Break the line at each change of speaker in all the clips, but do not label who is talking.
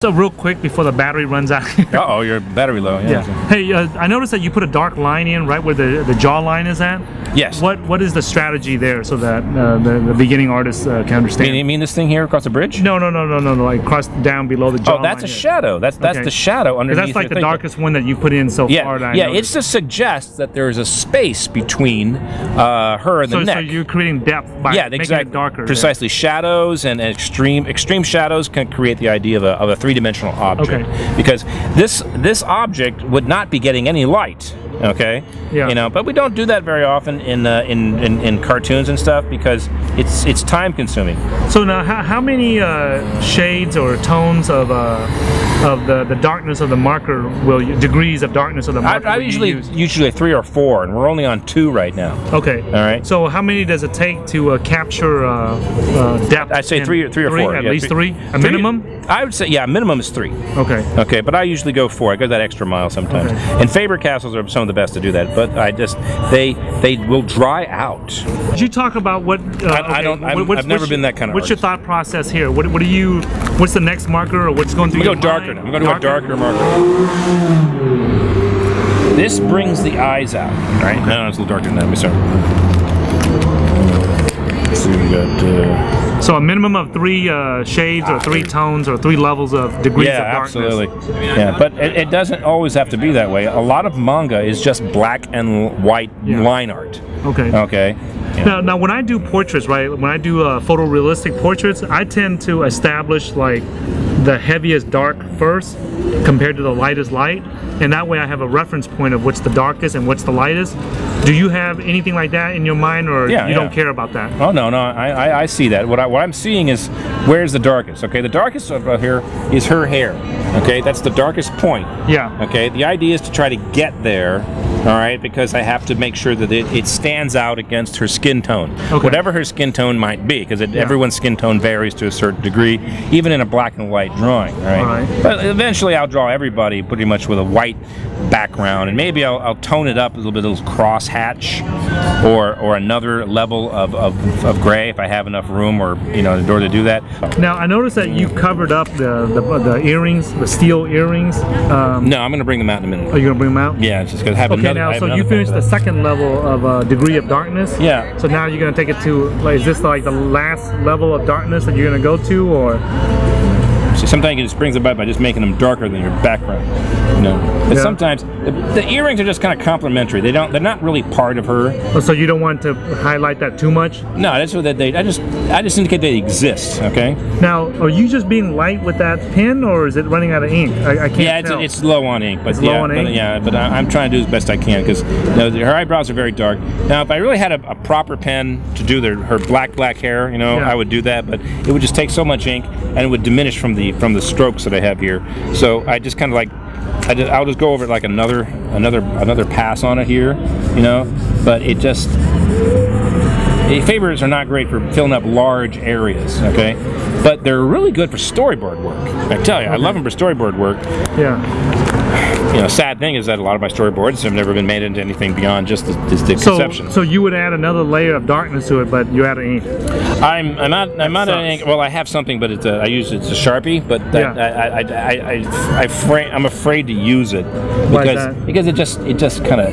So real quick before the battery runs out.
Uh-oh, your battery low.
Yeah. Hey, I noticed that you put a dark line in right where the jaw line is at.
Yes.
What is the strategy there so that the beginning artists can understand?
You mean this thing here across the bridge?
No, like cross down below the jaw line.
Oh, that's a shadow. That's the shadow underneath.
That's like the darkest one that you put in so far.
Yeah, it's to suggest that there is a space between her and the neck.
So you're creating depth by making it darker.
Precisely. Shadows and extreme shadows can create the idea of a three-dimensional object.
Okay.
Because this object would not be getting any light. Okay.
Yeah.
You know, but we don't do that very often in cartoons and stuff because it's time consuming.
So now, how many shades or tones of the darkness of the marker degrees of darkness of the marker?
I usually 3 or 4, and we're only on 2 right now.
Okay.
All right.
So how many does it take to capture depth?
I'd say 3 or 4.
At least 3. A minimum?
I would say minimum is 3.
Okay.
Okay, but I usually go 4. I go that extra mile sometimes. Okay. And Faber castles are some of the best to do that, but they will dry out.
Did you talk about what?
I've never been that kind of.
What's your thought process here? What's the next marker, or what's going through your mind?
Darker. I'm going to do a darker marker. This brings the eyes out, right? Okay. No, it's a little darker than that. Let me start. So we got.
So a minimum of 3 shades or 3 tones or 3 levels of degrees of darkness.
Yeah, absolutely. Yeah, but it doesn't always have to be that way. A lot of manga is just black and white line art.
Okay.
Okay. Yeah.
Now when I do portraits, right? When I do photorealistic portraits, I tend to establish like the heaviest dark first compared to the lightest light, and that way I have a reference point of what's the darkest and what's the lightest. Do you have anything like that in your mind, or you don't care about that?
Oh no, I see that. What I'm seeing is where's the darkest. Okay, the darkest over here is her hair. Okay, that's the darkest point.
Yeah.
Okay, the idea is to try to get there. All right, because I have to make sure that it stands out against her skin tone, whatever her skin tone might be, because everyone's skin tone varies to a certain degree, even in a black and white drawing. All right? But eventually, I'll draw everybody pretty much with a white background, and maybe I'll tone it up a little bit, a little cross hatch, or another level of gray if I have enough room, or in order to do that.
Now, I noticed that you covered up the earrings, the steel earrings.
No, I'm going to bring them out in a minute.
Are you going to bring them out?
Yeah, it's just going to have
another. Now, so you finished the second level of degree of darkness.
Yeah.
So now you're going to take it to, like, is this like the last level of darkness that you're going to go to, or?
So sometimes it just brings it by just making them darker than your background. But sometimes the earrings are just kind of complementary. They're not really part of her.
Oh, so you don't want to highlight that too much?
No, that's what I just indicate they exist. Okay.
Now, are you just being light with that pen, or is it running out of ink? I can't tell.
It's low on ink, but
it's low on ink?
But I'm trying to do as best I can because her eyebrows are very dark. Now, if I really had a proper pen to do her black hair, I would do that, but it would just take so much ink and it would diminish from the strokes that I have here. So I just kind of I'll just go over it like another pass on it here, but it just Fabers are not great for filling up large areas, okay, but they're really good for storyboard work. I tell you, I love them for storyboard work.
Yeah.
Sad thing is that a lot of my storyboards have never been made into anything beyond just the conception.
So you would add another layer of darkness to it, but you add ink.
I'm not an ink. Well, I have something, but it's a Sharpie. But I'm afraid to use it because it just kind of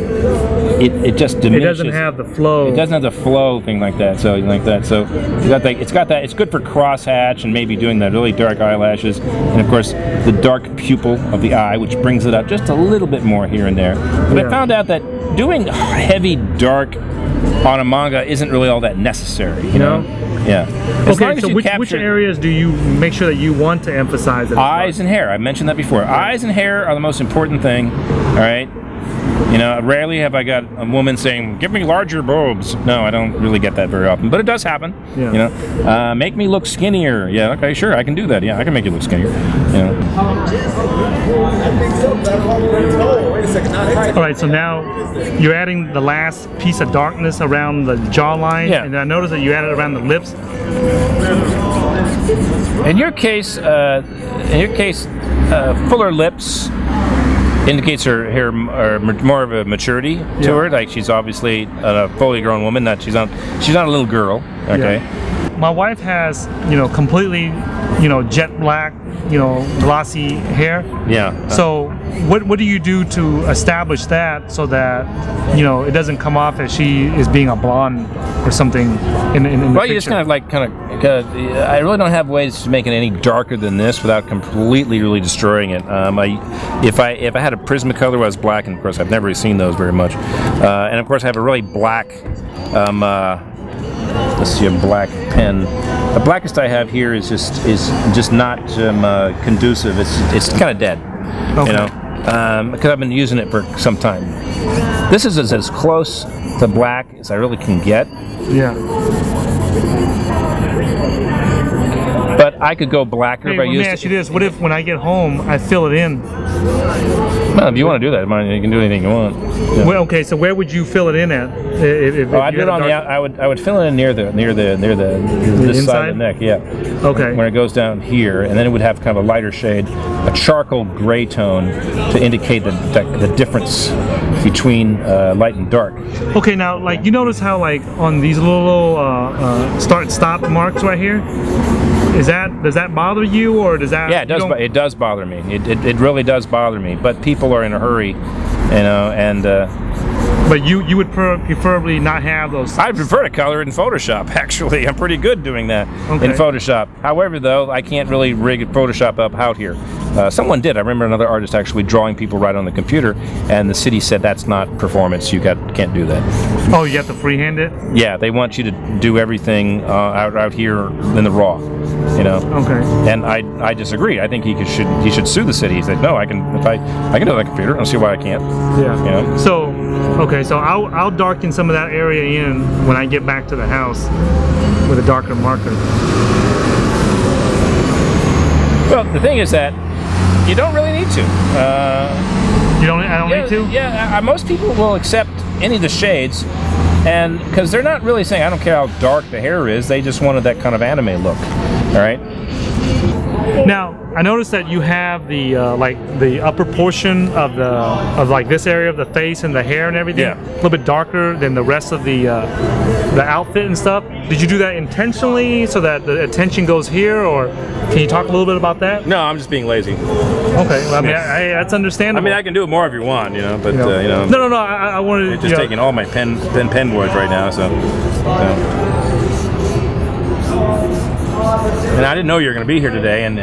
it just diminishes.
It doesn't have the flow.
It doesn't have the flow thing like that. So it's got that. It's good for crosshatch and maybe doing the really dark eyelashes, and of course the dark pupil of the eye, which brings it up just a little bit more here and there. But I found out that doing heavy dark on a manga isn't really all that necessary, you know? Yeah.
Okay, so which areas do you make sure that you want to emphasize?
Eyes and hair. I mentioned that before. Eyes and hair are the most important thing, all right? Rarely have I got a woman saying, "Give me larger boobs." No, I don't really get that very often, but it does happen.
Yeah.
Make me look skinnier. Yeah, okay, sure, I can do that. Yeah, I can make you look skinnier.
All right, so now you're adding the last piece of darkness around the jawline, and I noticed that you added around the lips.
In your case, fuller lips indicates her more of a maturity to her. Like she's obviously a fully grown woman. She's not a little girl. Okay.
my wife has, you know, completely, you know, jet black, you know, glossy hair.
Yeah.
So what do you do to establish that so that, you know, it doesn't come off as she is being a blonde or something in the
well, you
picture?
just I really don't have ways to make it any darker than this without completely really destroying it. If I had a Prismacolor where I was black, and of course I've never really seen those very much, and of course I have a really black, let's see, a black pen. The blackest I have here is just not conducive. It's kind of dead,
Okay.
you know, because I've been using it for some time. This is as close to black as I really can get.
Yeah.
But I could go blacker
Hey,
if I
let me
used
ask you this. What if when I get home, I fill it in?
Well, if you want to do that, you can do anything you want. Yeah.
Well, okay, so where would you fill it in at? If
I'd do it on the. I would fill it in near the this side of the neck. Yeah.
Okay.
When it goes down here, and then it would have kind of a lighter shade, a charcoal gray tone to indicate the difference between light and dark.
Okay, now, like, you notice how, like, on these little start-stop marks right here, does that bother you, or does that?
Yeah, it does. It does bother me. It really does bother me. But people are in a hurry, you know, and.
But you would preferably not have those.
I prefer to color it in Photoshop. Actually, I'm pretty good doing that
Okay.
in Photoshop. However, though, I can't really rig Photoshop up out here. Someone did. I remember another artist actually drawing people right on the computer, and the city said that's not performance. You can't do that.
Oh, you have to freehand it.
Yeah, they want you to do everything out here in the raw. You know.
Okay.
And I disagree. I think he should sue the city. He said, no, I can do it on the computer. I don't see why I can't.
Yeah.
You know.
So, okay, so I'll darken some of that area in when I get back to the house with a darker marker.
Well, the thing is that you don't really need to.
I don't need to?
Yeah, most people will accept any of the shades, and because they're not really saying, I don't care how dark the hair is, they just wanted that kind of anime look. All right.
Now, I noticed that you have the like the upper portion of like this area of the face and the hair and everything,
Yeah.
a little bit darker than the rest of the outfit and stuff. Did you do that intentionally so that the attention goes here, or can you talk a little bit about that?
No, I'm just being lazy.
Okay, well, I mean, that's understandable.
I mean, I can do it more if you want, you know, but
You know.
you know.
No, I wanted
It's just taking all my pen words right now, so. And I didn't know you were going to be here today and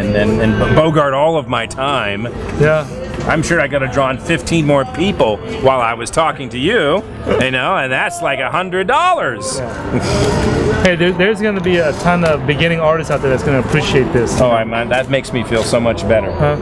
bogart all of my time.
Yeah.
I'm sure I could have drawn 15 more people while I was talking to you, you know, and that's like $100.
Yeah. Hey, there's going to be a ton of beginning artists out there that's going to appreciate this.
Oh, that makes me feel so much better.
Huh?